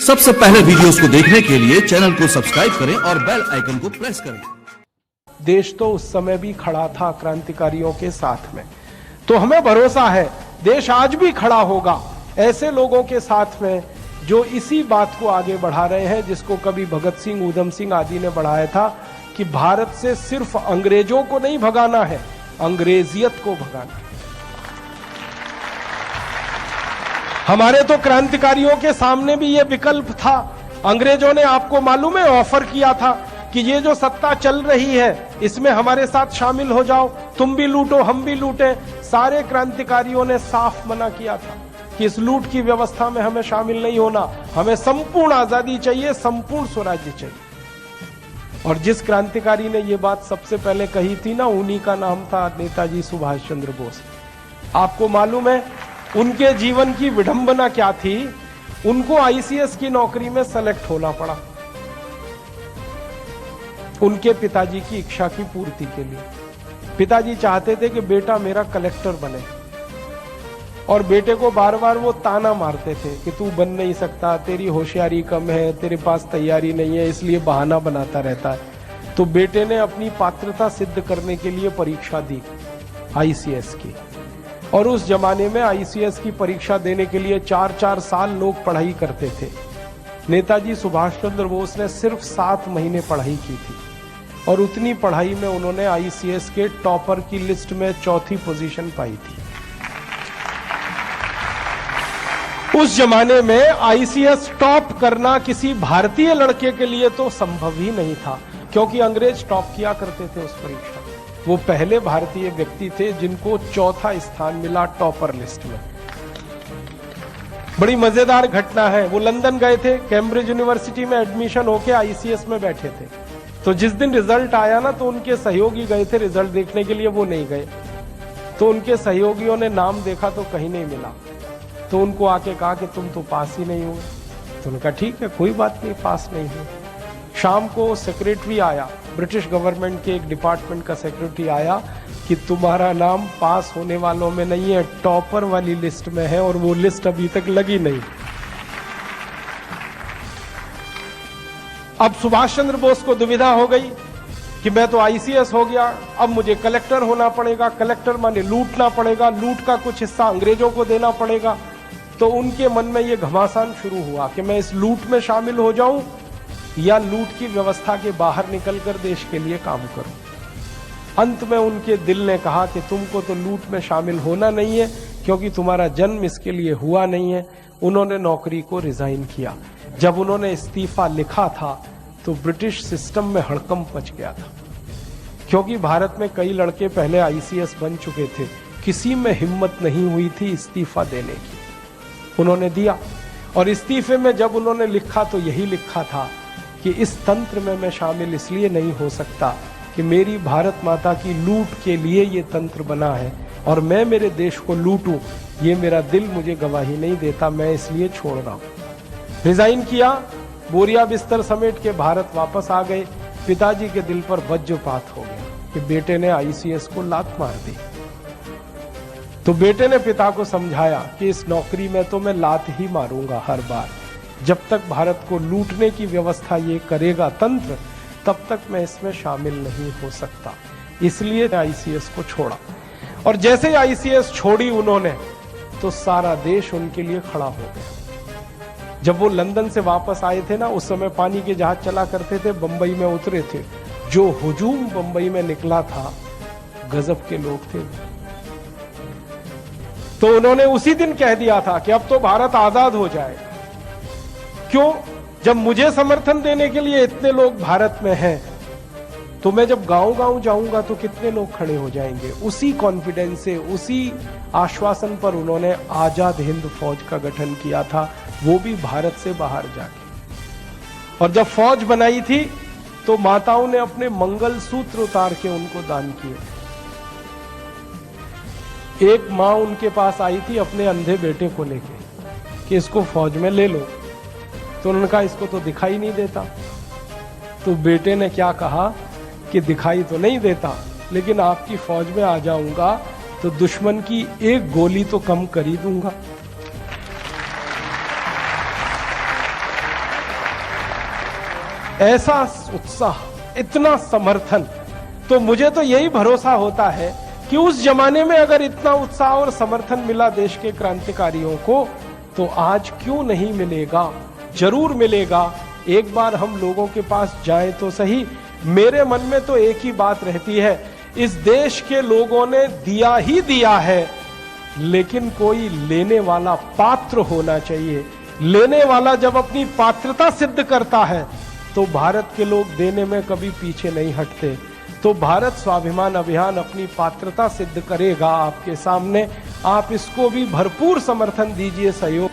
सबसे पहले वीडियोस को देखने के लिए चैनल को सब्सक्राइब करें और बेल आइकन को प्रेस करें। देश तो उस समय भी खड़ा था क्रांतिकारियों के साथ में, तो हमें भरोसा है देश आज भी खड़ा होगा ऐसे लोगों के साथ में जो इसी बात को आगे बढ़ा रहे हैं जिसको कभी भगत सिंह, ऊधम सिंह आदि ने बढ़ाया था कि भारत से सिर्फ अंग्रेजों को नहीं भगाना है, अंग्रेजियत को भगाना है। हमारे तो क्रांतिकारियों के सामने भी यह विकल्प था। अंग्रेजों ने, आपको मालूम है, ऑफर किया था कि ये जो सत्ता चल रही है इसमें हमारे साथ शामिल हो जाओ, तुम भी लूटो हम भी लूटे। सारे क्रांतिकारियों ने साफ मना किया था कि इस लूट की व्यवस्था में हमें शामिल नहीं होना, हमें संपूर्ण आजादी चाहिए, संपूर्ण स्वराज्य चाहिए। और जिस क्रांतिकारी ने ये बात सबसे पहले कही थी ना, उन्हीं का नाम था नेताजी सुभाष चंद्र बोस। आपको मालूम है उनके जीवन की विडंबना क्या थी? उनको आईसीएस की नौकरी में सेलेक्ट होना पड़ा उनके पिताजी की इच्छा की पूर्ति के लिए। पिताजी चाहते थे कि बेटा मेरा कलेक्टर बने, और बेटे को बार बार वो ताना मारते थे कि तू बन नहीं सकता, तेरी होशियारी कम है, तेरे पास तैयारी नहीं है, इसलिए बहाना बनाता रहता है। तो बेटे ने अपनी पात्रता सिद्ध करने के लिए परीक्षा दी आईसीएस की, और उस जमाने में आईसीएस की परीक्षा देने के लिए 4-4 साल लोग पढ़ाई करते थे। नेताजी सुभाष चंद्र बोस ने सिर्फ 7 महीने पढ़ाई की थी, और उतनी पढ़ाई में उन्होंने आईसीएस के टॉपर की लिस्ट में 4थी पोजीशन पाई थी। उस जमाने में आईसीएस टॉप करना किसी भारतीय लड़के के लिए तो संभव ही नहीं था, क्योंकि अंग्रेज टॉप किया करते थे उस परीक्षा। वो पहले भारतीय व्यक्ति थे जिनको 4था स्थान मिला टॉपर लिस्ट में। बड़ी मजेदार घटना है, वो लंदन गए थे, कैम्ब्रिज यूनिवर्सिटी में एडमिशन होके आईसीएस में बैठे थे। तो जिस दिन रिजल्ट आया ना, तो उनके सहयोगी गए थे रिजल्ट देखने के लिए, वो नहीं गए। तो उनके सहयोगियों ने नाम देखा तो कहीं नहीं मिला, तो उनको आके कहा कि तुम तो पास ही नहीं हुए। तो उनका ठीक है, कोई बात नहीं, पास नहीं हुए। शाम को सेक्रेटरी आया, ब्रिटिश गवर्नमेंट के एक डिपार्टमेंट का सेक्रेटरी आया कि तुम्हारा नाम पास होने वालों में नहीं है, टॉपर वाली लिस्ट में है, और वो लिस्ट अभी तक लगी नहीं। अब सुभाष चंद्र बोस को दुविधा हो गई कि मैं तो आईसीएस हो गया, अब मुझे कलेक्टर होना पड़ेगा, कलेक्टर माने लूटना पड़ेगा, लूट का कुछ हिस्सा अंग्रेजों को देना पड़ेगा। तो उनके मन में यह घमासान शुरू हुआ कि मैं इस लूट में शामिल हो जाऊं या लूट की व्यवस्था के बाहर निकलकर देश के लिए काम करूं। अंत में उनके दिल ने कहा कि तुमको तो लूट में शामिल होना नहीं है, क्योंकि तुम्हारा जन्म इसके लिए हुआ नहीं है। उन्होंने नौकरी को रिजाइन किया। जब उन्होंने इस्तीफा लिखा था तो ब्रिटिश सिस्टम में हड़कंप मच गया था, क्योंकि भारत में कई लड़के पहले आईसीएस बन चुके थे, किसी में हिम्मत नहीं हुई थी इस्तीफा देने की। उन्होंने दिया, और इस्तीफे में जब उन्होंने लिखा तो यही लिखा था कि इस तंत्र में मैं शामिल इसलिए नहीं हो सकता कि मेरी भारत माता की लूट के लिए ये तंत्र बना है, और मैं मेरे देश को लूटूं ये मेरा दिल मुझे गवाही नहीं देता, मैं इसलिए छोड़ रहा हूं। रिजाइन किया, बोरिया बिस्तर समेट के भारत वापस आ गए। पिताजी के दिल पर वज्रपात हो गया कि बेटे ने आईसीएस को लात मार दी। तो बेटे ने पिता को समझाया कि इस नौकरी में तो मैं लात ही मारूंगा हर बार, जब तक भारत को लूटने की व्यवस्था ये करेगा तंत्र, तब तक मैं इसमें शामिल नहीं हो सकता। इसलिए आईसीएस को छोड़ा, और जैसे ही आईसीएस छोड़ी उन्होंने, तो सारा देश उनके लिए खड़ा हो गया। जब वो लंदन से वापस आए थे ना, उस समय पानी के जहाज चला करते थे, बंबई में उतरे थे। जो हुजूम बंबई में निकला था, गजब के लोग थे। तो उन्होंने उसी दिन कह दिया था कि अब तो भारत आजाद हो जाए। क्यों? जब मुझे समर्थन देने के लिए इतने लोग भारत में हैं, तो मैं जब गांव-गांव जाऊंगा तो कितने लोग खड़े हो जाएंगे। उसी कॉन्फिडेंस से, उसी आश्वासन पर उन्होंने आजाद हिंद फौज का गठन किया था, वो भी भारत से बाहर जाके। और जब फौज बनाई थी तो माताओं ने अपने मंगल सूत्र उतार के उनको दान किए। एक माँ उनके पास आई थी अपने अंधे बेटे को लेके कि इसको फौज में ले लो। तो उन्होंने कहा इसको तो दिखाई नहीं देता। तो बेटे ने क्या कहा कि दिखाई तो नहीं देता, लेकिन आपकी फौज में आ जाऊंगा तो दुश्मन की एक गोली तो कम कर ही दूंगा। ऐसा उत्साह, इतना समर्थन, तो मुझे तो यही भरोसा होता है कि उस जमाने में अगर इतना उत्साह और समर्थन मिला देश के क्रांतिकारियों को, तो आज क्यों नहीं मिलेगा? जरूर मिलेगा। एक बार हम लोगों के पास जाएं तो सही। मेरे मन में तो एक ही बात रहती है, इस देश के लोगों ने दिया ही दिया है, लेकिन कोई लेने वाला पात्र होना चाहिए। लेने वाला जब अपनी पात्रता सिद्ध करता है तो भारत के लोग देने में कभी पीछे नहीं हटते। तो भारत स्वाभिमान अभियान अपनी पात्रता सिद्ध करेगा आपके सामने। आप इसको भी भरपूर समर्थन दीजिए, सहयोग